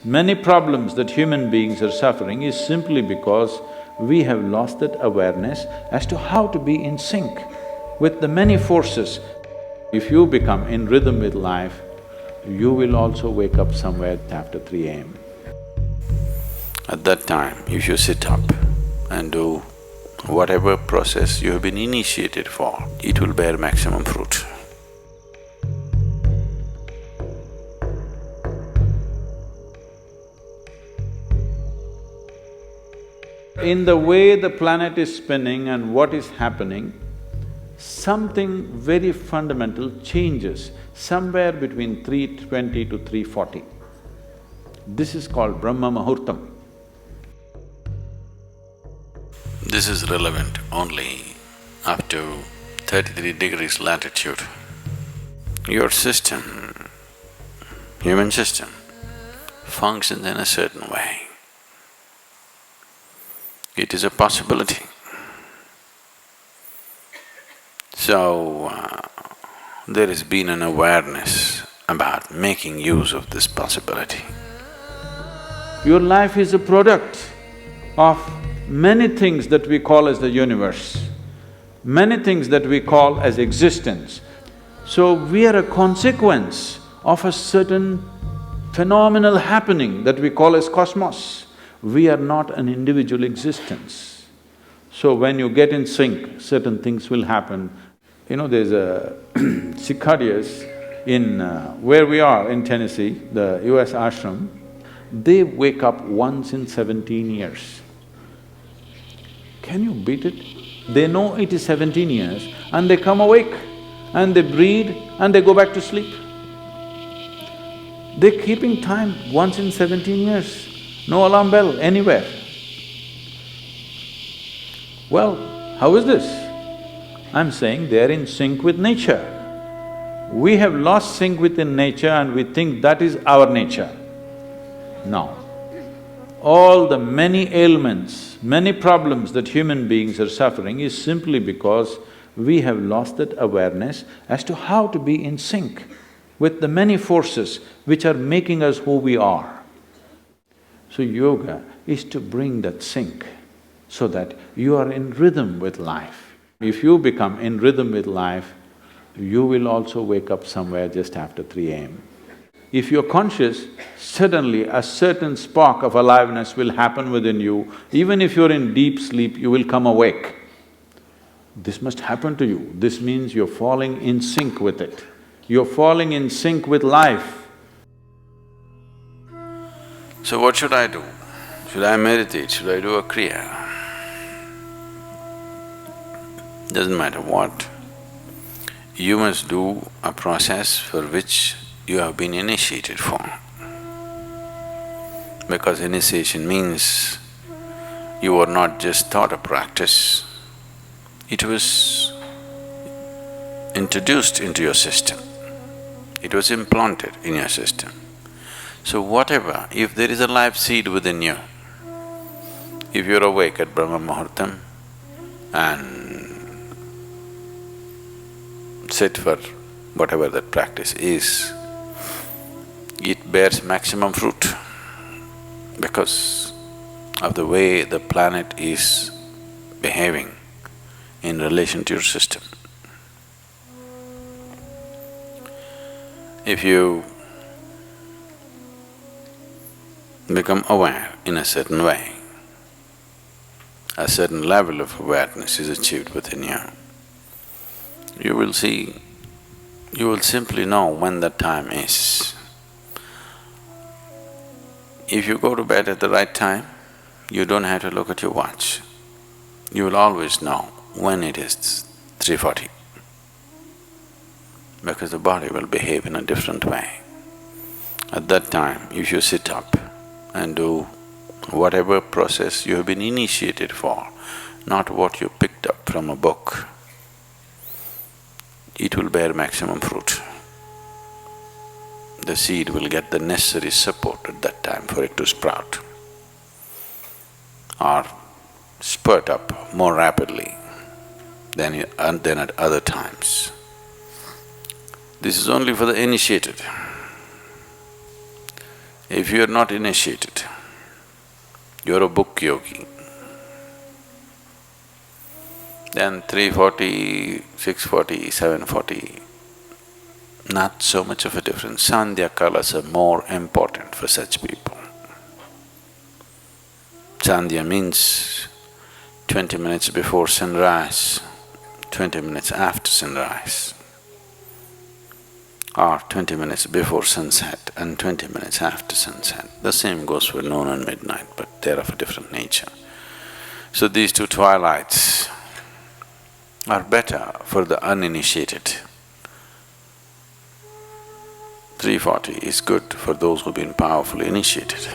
Many problems that human beings are suffering is simply because we have lost that awareness as to how to be in sync with the many forces. If you become in rhythm with life, you will also wake up somewhere after 3 a.m. At that time, if you sit up and do whatever process you have been initiated for, it will bear maximum fruit. In the way the planet is spinning and what is happening, something very fundamental changes somewhere between 3:20 to 3:40. This is called Brahma Muhurtam. This is relevant only up to 33 degrees latitude. Your system, human system, functions in a certain way. It is a possibility. So, there has been an awareness about making use of this possibility. Your life is a product of many things that we call as the universe, many things that we call as existence. So we are a consequence of a certain phenomenal happening that we call as cosmos. We are not an individual existence. So when you get in sync, certain things will happen. You know, there's a cicadas in where we are in Tennessee, the US ashram, they wake up once in 17 years. Can you beat it? They know it is 17 years and they come awake and they breed and they go back to sleep. They're keeping time once in 17 years, no alarm bell anywhere. Well, how is this? I'm saying they're in sync with nature. We have lost sync within nature and we think that is our nature. No. All the many ailments, many problems that human beings are suffering is simply because we have lost that awareness as to how to be in sync with the many forces which are making us who we are. So yoga is to bring that sync so that you are in rhythm with life. If you become in rhythm with life, you will also wake up somewhere just after 3 a.m. If you're conscious, suddenly a certain spark of aliveness will happen within you. Even if you're in deep sleep, you will come awake. This must happen to you. This means you're falling in sync with it. You're falling in sync with life. So what should I do? Should I meditate? Should I do a kriya? Doesn't matter what. You must do a process for which you have been initiated for. Because initiation means you were not just taught a practice, it was introduced into your system, it was implanted in your system. So whatever, if there is a life seed within you, if you're awake at Brahma Muhurtam and sit for whatever that practice is, it bears maximum fruit because of the way the planet is behaving in relation to your system. If you become aware in a certain way, a certain level of awareness is achieved within you, you will see, you will simply know when that time is. If you go to bed at the right time, you don't have to look at your watch. You will always know when it is 3:40, because the body will behave in a different way. At that time, if you sit up and do whatever process you have been initiated for, not what you picked up from a book, it will bear maximum fruit. The seed will get the necessary support at that time for it to sprout or spurt up more rapidly than at other times. This is only for the initiated. If you're not initiated, you're a book yogi, then 340, 640, 740, not so much of a difference. Sandhya kalas are more important for such people. Sandhya means 20 minutes before sunrise, 20 minutes after sunrise, or 20 minutes before sunset and 20 minutes after sunset. The same goes for noon and midnight, but they're of a different nature. So these two twilights are better for the uninitiated. 340 is good for those who've been powerfully initiated.